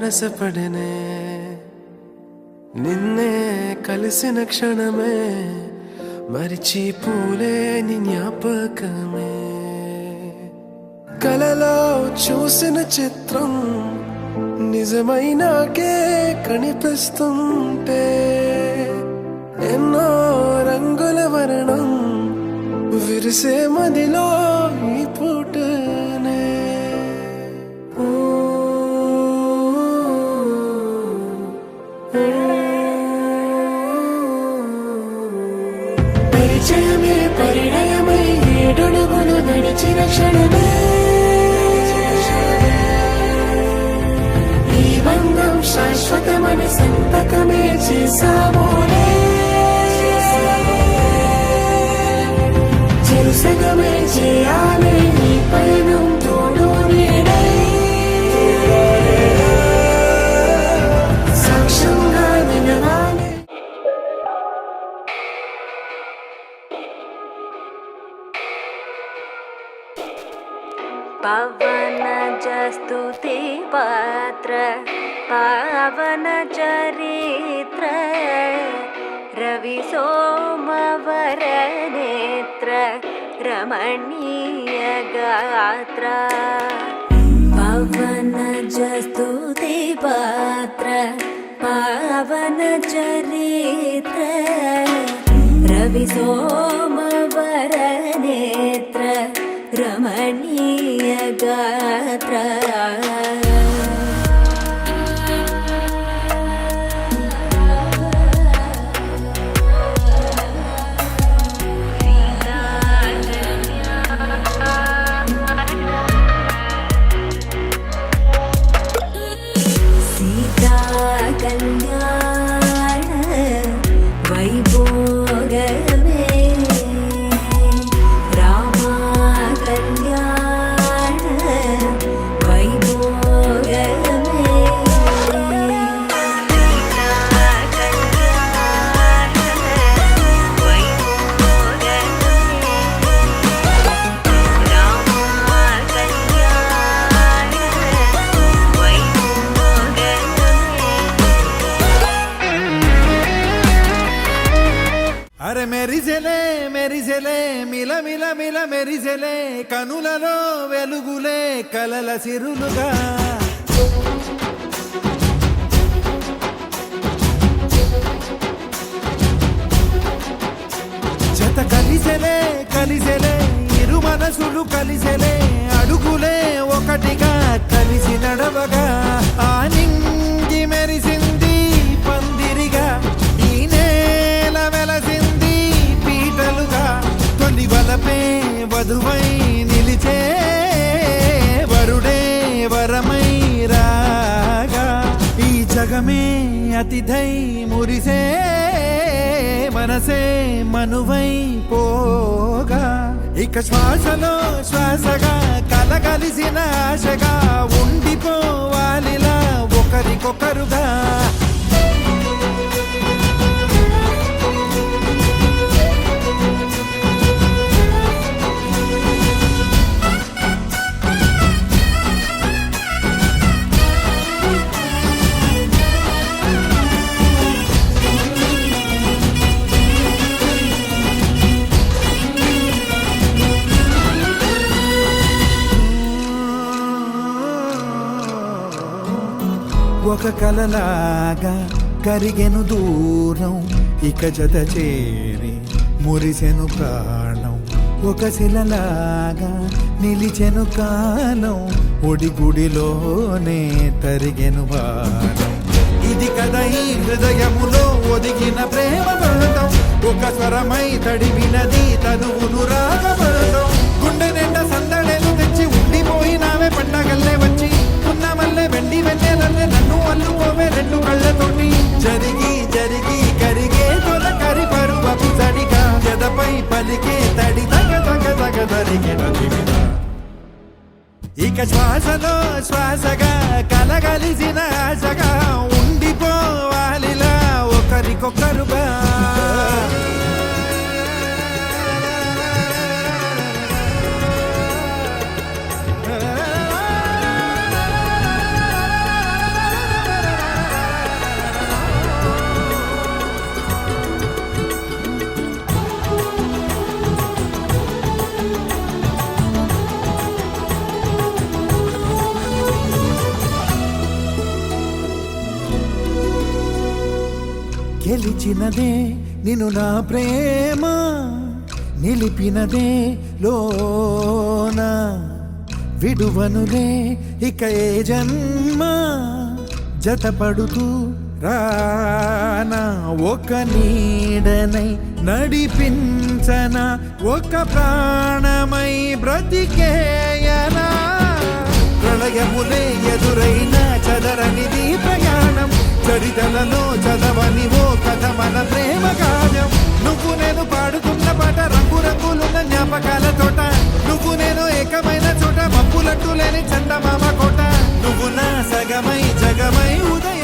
మనసపడనే నిన్నే కలిసిన క్షణమే మరిచిపోలేని జ్ఞాపకమే కలలో చూసిన చిత్రం నిజమైనాకే కనిపిస్తుంటే ఎన్నో రంగుల వర్ణం విరిసే మదిలో ఈ పూటనే పరిచయమే పరిణయమై ఏడుగులు నడిచిన క్షణమే ఈ బంధం శాశ్వతమని సంతకమే చేసామోనే చెరుసగమే చేయాలి ఈ పయనం తోడు నీడై సాక్ష్యంగా నిలవాలి పవన జస్తుతి పాత్ర పావన చరిత్ర రవి సోమవర నేత్ర రమణీయ గాత్ర పవన జస్తుతి పాత్ర పావన చరిత్ర రవి సోమవర నేత్ర రమణీయ గాత్ర సీతా కళ్యాణ వైభోగమే అరే మెరిసెలే మెరిసెలే మిల మిల మిల మెరిసెలే కనులలో వెలుగులే కలల సిరులుగా జత కలిసెలే కలిసెలే ఇరు మనసులు కలిసెలే అడుగులే ఒకటిగా కలిసి నడవగా ఆ నింగి మెరిసింది పందిరిగా ఈ నేల వెలసింది పీటలుగా తొలి వలపే వధువై నిలిచే వరుడే వరమై రాగా ఈ జగమే అతిథై మురిసే మనసే మనువై పోగా ఇక శ్వాసలో శ్వాసగా కలగలిసిన ఆశగా ఉండిపోవాలిలా ఒకరికొకరుగా ఒక కలలాగా కరిగెను దూరం ఇక జత చేరి మురిసెను ప్రాణం ఒక శిలలాగా నిలిచెను కాలం ఒడిగుడిలోనే తరిగెను బాణం ఇది కదా ఈ హృదయములో ఒదిగిన ప్రేమ బంధం ఒక స్వరమై తడివినది తనువును రాగబంధం గుండె నిండా సందడేలు తెచ్చి ఉండిపోయినావే పండగల్లే వచ్చి ఉన్నమల్లే వెండి వెన్నెలల్లే నన్ను అల్లుకోవే రెండు కళ్ళతోటి జరిగి జరిగి కరిగే తొల కరి పరువపు తడిగా జదపై పలికే తడి తగ తగ తగ తరిగిన దివిన ఇక శ్వాసలో శ్వాసగా కలగలిసిన ఆశగా ఉండిపోవాలిలా ఒకరికొకరుగా గెలిచినదే నిన్ను నా ప్రేమ నిలిపినదే లోన విడువనులే ఇక ఏ జన్మ జతపడుతూ రానా ఒక నీడనై నడిపించన ఒక ప్రాణమై బ్రతికేయనా ప్రళయములే ఎదురైన చదరనిది ప్రయాణం చరితలలో చదవని ఓ కథ మన ప్రేమ కావ్యం నువ్వు నేను పాడుతున్న పాట రంగు రంగులున్న జ్ఞాపకాల తోట నువ్వు నేను ఏకమైన చోట మబ్బులట్టు లేని చందమామ కోట నువ్వు నా సగమై జగమై ఉదయ